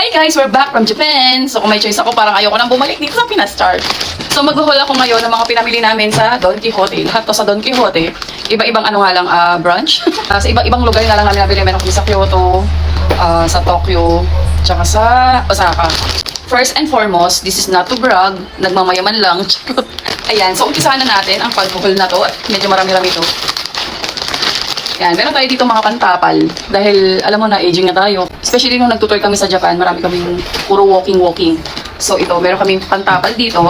Hi guys! We're back from Japan! So kung may choice ako, parang ayoko nang bumalik dito sa Pinas Chart. So maghuhul ako ngayon ng mga pinamili namin sa Don Quixote. Lahat to sa Don Quixote. Iba-ibang ano nga lang, branch. Sa iba-ibang lugar na lang namin nabili. Meron kami sa Kyoto, sa Tokyo, tsaka sa Osaka. First and foremost, this is not to brag. Nagmamayaman lang. Ayan, so umpisahan na natin ang paghuhul na to. At medyo marami-rami to. Yan, meron tayo dito mga pantapal. Dahil, alam mo na, aging na tayo. Especially nung nagtutoy kami sa Japan, marami kaming puro walking. So ito, meron kaming pantapal dito.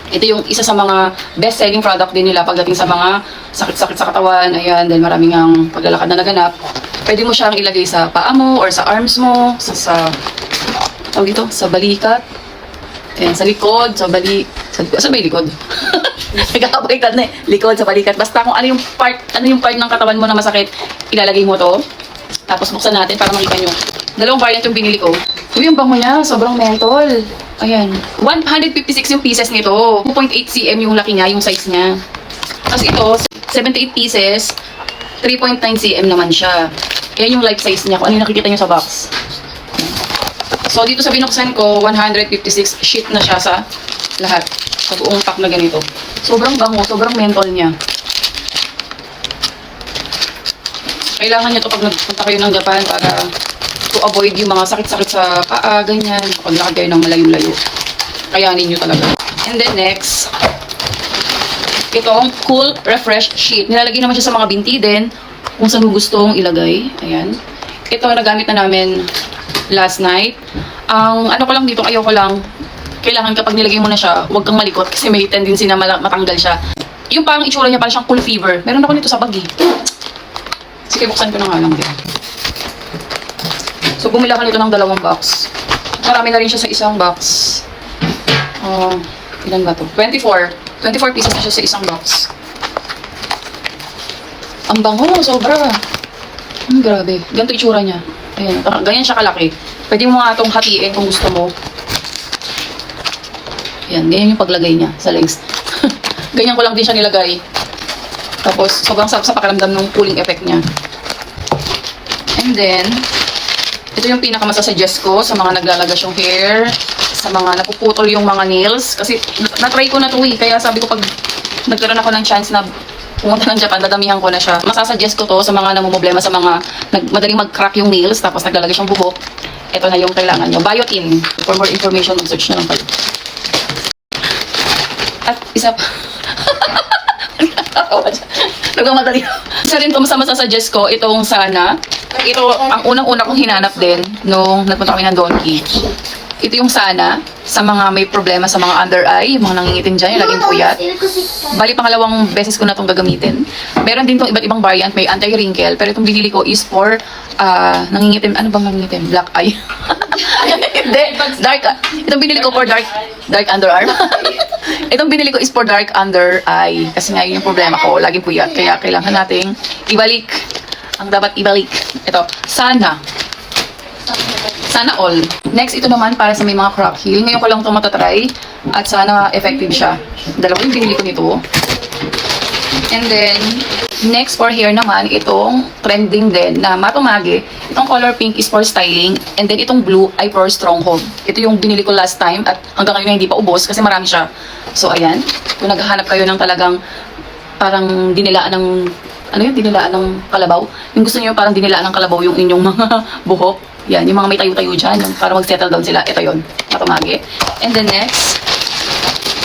Ito yung isa sa mga best-selling product din nila pagdating sa mga sakit-sakit sa katawan. Ayan, dahil maraming ang paglalakad na naganap. Pwede mo siyang ilagay sa paa mo or sa arms mo, sa balikat. Ayan, sa likod, saan ba yung likod? Nagkakabaliktad na eh. Likod, sa balikat. Basta kung ano yung part ng katawan mo na masakit, ilalagay mo to. Tapos buksan natin para makita nyo. Dalawang variant yung binili ko. Uy, yung bango niya, sobrang mentol. Ayan. 156 yung pieces nito. 2.8 cm yung laki niya, yung size niya. Tapos ito, 78 pieces. 3.9 cm naman siya. Ayan yung life size niya. Kung ano yung nakikita nyo sa box. So, dito sa binuksan ko, 156 sheet na siya sa lahat. Sa buong pack na ganito. Sobrang bango, sobrang mentol niya. Kailangan niyo to pag nagpunta kayo ng Japan para to avoid yung mga sakit-sakit sa paa, ganyan. Paglakad kayo ng malayo-layo. Kayanin niyo talaga. And then next, itong Cool Refresh Sheet. Nilalagay naman siya sa mga binti din kung saan mo gustong ilagay. Ayan. Ito nagamit na namin last night. Ang ano ko lang dito, ayoko lang. Kailangan kapag nilagay mo na siya, huwag kang malikot kasi may tendency na matanggal siya. Yung parang itsura niya, parang siyang cool fever. Meron ako nito sa bag eh. Sige, buksan ko na nga lang din. So, bumila ka nito ng 2 box. Marami na rin siya sa isang box. Ilan ba to? 24 pieces na siya sa isang box. Ang bango, sobra. Grabe. Ganito itsura niya. Ayan, ganyan siya kalaki. Pwede mo nga itong hatiin kung gusto mo. Yan, ganyan yung paglagay niya sa legs. Ganyan ko lang din siya nilagay. Tapos, sobrang sarap sa pakiramdam ng cooling effect niya. And then, ito yung pinakamasasuggest ko sa mga naglalagas yung hair, sa mga napuputol yung mga nails. Kasi, na-try ko na ito eh. Kaya sabi ko, pag nagkaroon ako ng chance na pumunta ng Japan, dadamihan ko na siya. Masasuggest ko to sa mga namumblema, sa mga madaling mag-crack yung nails, tapos naglalagas yung buhok. Ito na yung kailangan nyo. Biotin. For more information, mag-search na lang kayo. At isa pa. Nagmamadali. Isa rin ito masasuggest ko, itong Sana. Ito, ang unang-una kong hinanap din nung nagpunta kami ng Donkey. Ito yung Sana sa mga may problema sa mga under eye, yung mga nangingitim dyan, yung laging puyat. Bali, pangalawang beses ko na itong gagamitin. Meron din itong iba't ibang variant, may anti-wrinkle, pero itong binili ko is for nangingitim, ano bang nangingitim? Black eye. Hindi, dark. Itong binili ko for dark underarm. Itong binili ko is for dark under eye. Kasi nga yun yung problema ko, laging puyat. Kaya kailangan nating ibalik ang dapat ibalik. Ito, Sana all. Next, ito naman para sa may mga crack heel. Ngayon ko lang ito matatry. At sana effective siya. Dalawa yung binili ko nito. And then, next for hair naman, itong trending din na matumage. Itong color pink is for styling. And then, itong blue ay for strong hold. Ito yung binili ko last time at hanggang ngayon hindi pa ubos kasi marami siya. So, ayan. Kung naghahanap kayo ng talagang parang dinilaan ng dinilaan ng kalabaw. Yung gusto niyo parang dinilaan ng kalabaw yung inyong mga buhok. Yan, yung mga may tayo-tayo dyan, yung para mag-settle down sila. Ito yun, matumagi. And then next,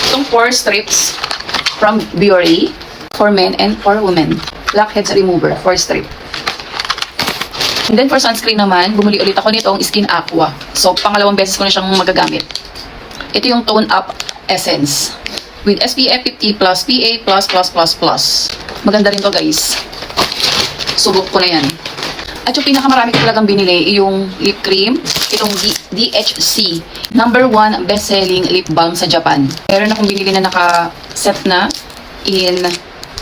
itong 4 strips from Biore for men and for women. Blackheads remover, 4 strip. And then for sunscreen naman, bumili ulit ako nitong Skin Aqua. So, pangalawang beses ko na siyang magagamit. Ito yung Tone Up Essence with SPF 50+, PA+++++. Maganda rin to guys. Subok ko na yan. At yung pinakamarami ko talagang binili, yung lip cream, itong DHC. Number 1 best-selling lip balm sa Japan. Meron akong binili na naka-set na in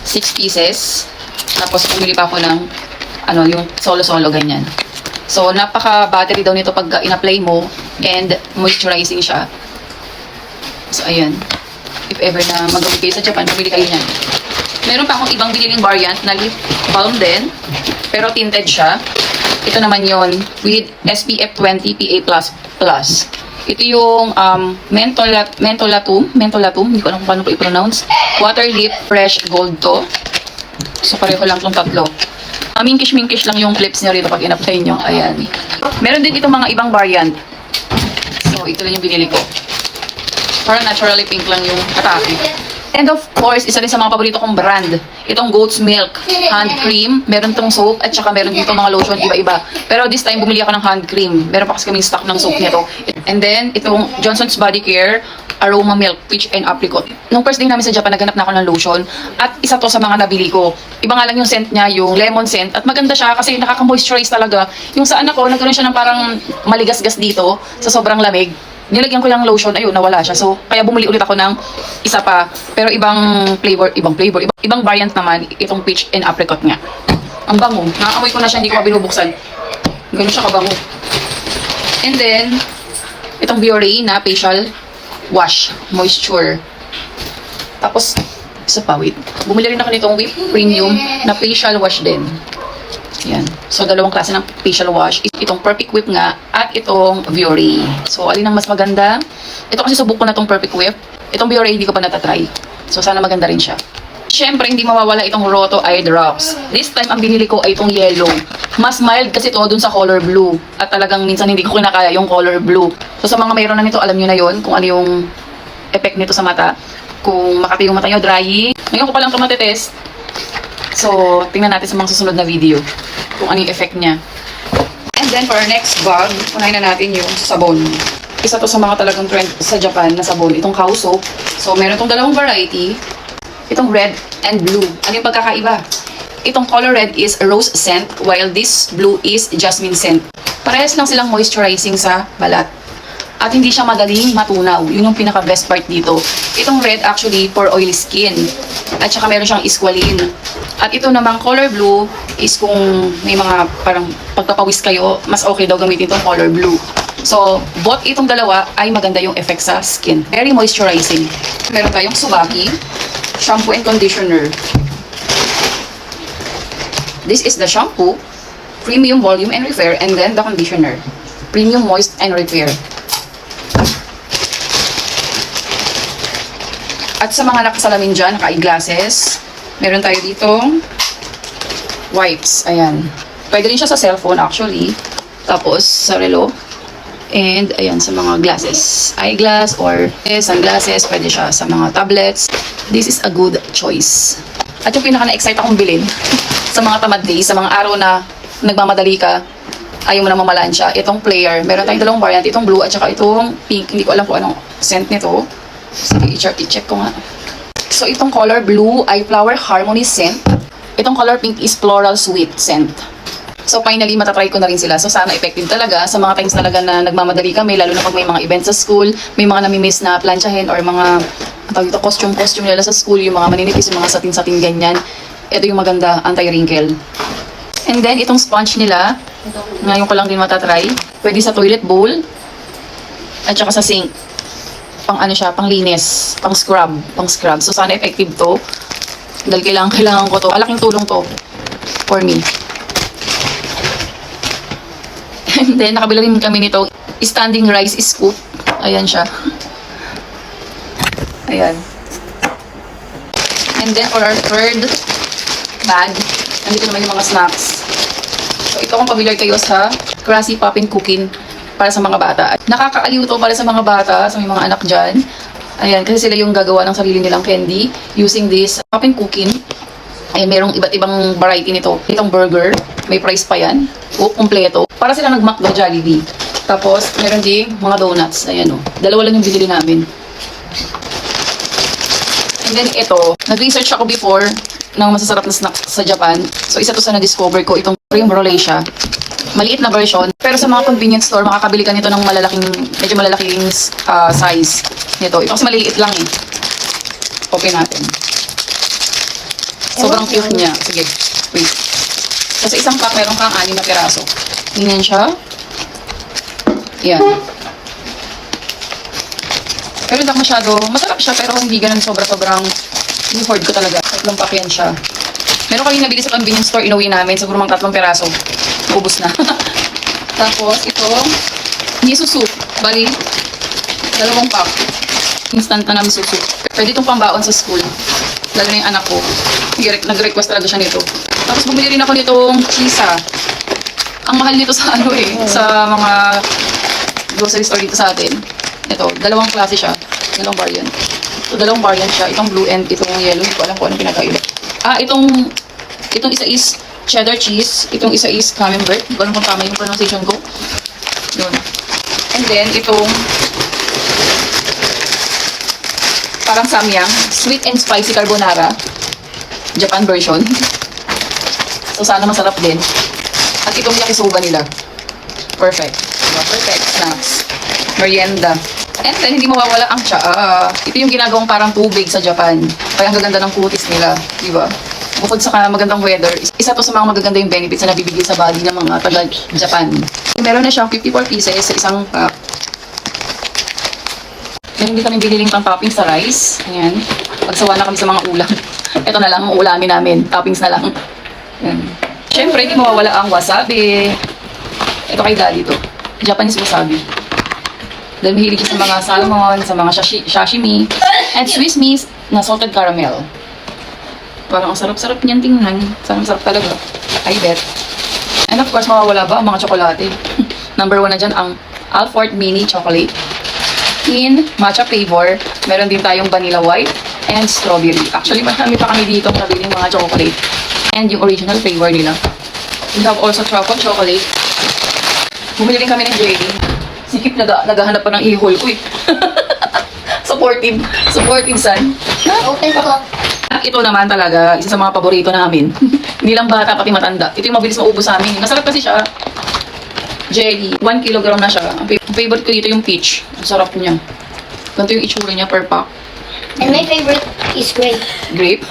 6 pieces. Tapos bumili pa ako ng yung solo-solo ganyan. So, napaka-battery daw nito pag in-apply mo and moisturizing siya. So, ayan. If ever na mag-gamit kayo sa Japan, bumili kayo niyan. Meron pa akong ibang biniling variant na lip balm din. Pero tinted siya. Ito naman yon with SPF 20 PA++. Ito yung mentolatum, hindi ko alam kung paano ko i-pronounce. Water Lip Fresh Gold to. So pareho lang tong tatlo. Minkish lang yung clips niya rito pag in-apply nyo. Ayan. Meron din itong mga ibang variant. So ito lang yung binili ko. Parang naturally pink lang yung atake. And of course, isa din sa mga paborito kong brand. Itong Goat's Milk hand cream. Meron tong soap at saka meron dito mga lotion iba-iba. Pero this time, bumili ako ng hand cream. Meron pa kasi kaming stock ng soap nito. And then, itong Johnson's Body Care Aroma Milk Peach and Apricot. Nung first day namin sa Japan, naghanap na ako ng lotion. At isa to sa mga nabili ko. Iba nga lang yung scent niya, yung lemon scent. At maganda siya kasi nakaka-moisturize talaga. Yung saan ako, nagkaroon siya ng parang maligas-gas dito sa sobrang lamig. Nilagyan ko lang lotion, ayun, nawala siya. So, kaya bumuli ulit ako ng isa pa. Pero ibang variant naman, itong peach and apricot nga. Ang bango. Nakakamoy ko na siya, hindi ko pa binubuksan. Ganun siya kabango. And then, itong Biore na facial wash, moisture. Tapos, isa pa, wait. Bumili rin ako nitong Whip Premium na facial wash din. Yan. So, dalawang klase ng facial wash. Itong Perfect Whip nga at itong Biore. So, alin ang mas maganda? Ito kasi subok ko na itong Perfect Whip. Itong Biore hindi ko pa natatry. So, sana maganda rin siya. Siyempre, hindi mawawala itong Roto Eye Drops. This time, ang binili ko ay itong yellow. Mas mild kasi ito dun sa color blue. At talagang minsan hindi ko kinakaya yung color blue. So, sa mga mayroon na nito, alam nyo na yon kung ano yung effect nito sa mata. Kung makati yung mata nyo, dry. Ngayon ko pa lang ito matitest. So, tingnan natin sa mga susunod na video kung ano yung effect niya. And then, for our next bag, unahin na natin yung sabon. Isa to sa mga talagang trend sa Japan na sabon. Itong Kao soap. So, meron itong dalawang variety. Itong red and blue. Ano yung pagkakaiba? Itong color red is rose scent, while this blue is jasmine scent. Parehas lang silang moisturizing sa balat. At hindi siya madaling matunaw. Yun yung pinaka-best part dito. Itong red actually for oily skin. At saka meron siyang isqualene. At ito namang color blue is kung may mga parang pagpapawis kayo, mas okay daw gamitin itong color blue. So, both itong dalawa ay maganda yung effect sa skin. Very moisturizing. Meron tayong Subaki shampoo and conditioner. This is the shampoo, premium volume and repair, and then the conditioner, premium moist and repair. At sa mga nakasalamin dyan, naka-eyeglasses, meron tayo ditong wipes. Ayan. Pwede rin siya sa cellphone actually. Tapos sa relo. And ayan, sa mga glasses. Eyeglass or sunglasses. Pwede siya sa mga tablets. This is a good choice. At yung pinaka-na-excite akong bilhin sa mga tamad days, sa mga araw na nagmamadali ka, ayaw mo na mamalansya. Itong player. Meron tayong dalawang variant. Itong blue at saka itong pink. Hindi ko alam kung anong scent nito. Sige, i-check ko nga. So, itong color blue ay Flower Harmony scent. Itong color pink is Floral Sweet scent. So, finally, matatry ko na rin sila. So, sana effective talaga sa mga times talaga na nagmamadali kami, lalo na pag may mga events sa school, may mga nami-miss na planchahin or mga costume nila sa school, yung mga maninipis, yung mga satin-satin ganyan. Ito yung maganda, anti-wrinkle. And then, itong sponge nila, ngayon ko lang din matatry. Pwede sa toilet bowl at saka sa sink. Pang ano siya, pang linis, pang scrub. So sana effective to. Dahil kailangan ko to. Malaking tulong to for me. And then nakabila rin kami nito, standing rice scoop. Ayan siya. Ayan. And then for our third bag, nandito naman yung mga snacks. So ito kung familiar kayo sa Krusty Poppin' Cookin para sa mga bata. Nakakaaliw to para sa mga bata, sa may mga anak dyan. Ayan, kasi sila yung gagawa ng sarili nilang candy using this Poppin' Cookin. Ayan, merong iba't ibang variety nito. Itong burger, may price pa yan. O, kumpleto. Para sila nag-McDo Jollibee. Tapos, meron din mga donuts. Ayan o. Dalawa lang yung binili namin. And then ito, nag-research ako before ng masasarap na snacks sa Japan. So, isa to sa na-discover ko. Itong cream brulee siya. Maliit na version. Pero sa mga convenience store, makakabili ka nito ng medyo malalaking size nito. Ito kasi maliit lang eh. Open natin. Sobrang cute niya. Sige, wait. Kasi isang pack, meron kang 6 na piraso. Tingnan siya. Yan. Pero hindi masyado, masarap siya, pero hindi ganun sobrang i-hoard ko talaga. 3 pack yan siya. Meron kami nabili sa convenience store, inuwi namin, siguro mga 3 piraso. Ubus na. Tapos, itong miso soup. Bali, 2 pack. Instant na miso soup. Pwede itong pambaon sa school. Lalo na yung anak ko. Nag-request talaga siya nito. Tapos, bumili rin ako nitong chisa. Ang mahal nito sa sa mga grocery store dito sa atin. Ito, 2 klase siya. 2 variant. So, 2 variant siya. Itong blue and itong yellow. Hindi ko alam kung anong pinakaiba. Itong isa is cheddar cheese. Itong isa is camembert. Hindi ko alam kung tama yung pronunciation ko. Yun. And then, itong parang samyang. Sweet and spicy carbonara. Japan version. So, sana masarap din. At itong yakisoba nila. Perfect. Diba? Perfect snacks. Merienda. And then, hindi mawawala ang tsaa. Ito yung ginagawang parang tubig sa Japan. Kaya ang gaganda ng kutis nila. Diba? Bukod sa magandang weather, isa to sa mga magaganda yung benefits na nabibigay sa body ng mga taga-Japan. Meron na siyang 54 pieces sa isang pack. Meron din kami biniling pang toppings sa rice. Ayan. Pagsawa na kami sa mga ulam. Ito na lang ang ulamin namin. Toppings na lang. Ayan. Siyempre, hindi mawawala ang wasabi. Ito kay Daddy to. Japanese wasabi. Dahil mahilig siya sa mga salmon, sa mga sashimi, and Swiss miss na salted caramel. Parang ang sarap-sarap niyan tingnan. Sarap-sarap talaga. I bet. And of course, mawawala ba ang mga tsokolate? Number 1 na dyan ang Alfort Mini Chocolate. In matcha flavor, meron din tayong vanilla white and strawberry. Actually, marami pa kami dito nabiling mga chocolate. And yung original flavor nila. We have also truffle chocolate. Bumili rin kami ng jelly. Sikip naghahanap pa ng ihol ko eh. Supportive. Supportive son. Open ko. At ito naman talaga, isa sa mga paborito namin. Hindi lang bata, pati matanda. Ito yung mabilis maubos sa amin. Masarap kasi siya. Jelly. 1 kilogram na siya. Ang favorite ko dito yung peach. Ang sarap niya. Ganito yung itsura niya per pack. And my favorite is grape. Grape.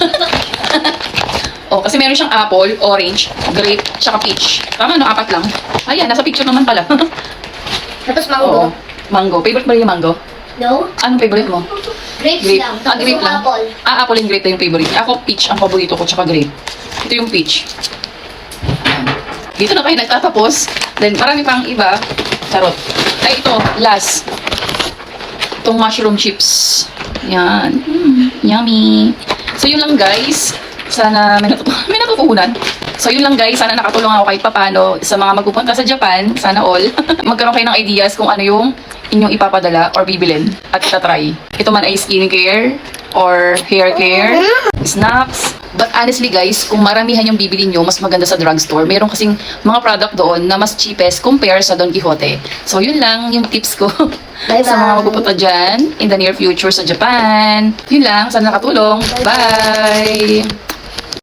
Oh, kasi meron siyang apple, orange, grape, tsaka peach. Tama, no? 4 lang. Ayan, nasa picture naman pala. Tapos mango. Oo. Mango. Favorite mo rin yung mango? No? Anong favorite mo? Grapes Grape. lang. Ah, Tapos grape yung lang. apple. Apple and grape na yung favorite niya. Ako, peach ang paborito ko, tsaka grape. Ito yung peach. Ayan. Dito na kayo nagtatapos. Then, marami pang iba. Charot. Ay, ito. Last. Itong mushroom chips. Yan. Yummy. So, yun lang guys. Sana may natutunan. So, yun lang guys. Sana nakatulong ako kahit papano sa mga magpupunta sa Japan. Sana all. Magkaroon kayo ng ideas kung ano yung inyong ipapadala or bibilin at itatry. Ito man ay skincare or hair care, snacks. But honestly guys, kung maramihan yung bibili nyo, mas maganda sa drugstore. Meron kasing mga product doon na mas cheapest compare sa Don Quixote. So yun lang yung tips ko Bye-bye. sa mga magpupunta dyan in the near future sa Japan. Yun lang, sana nakatulong. Bye!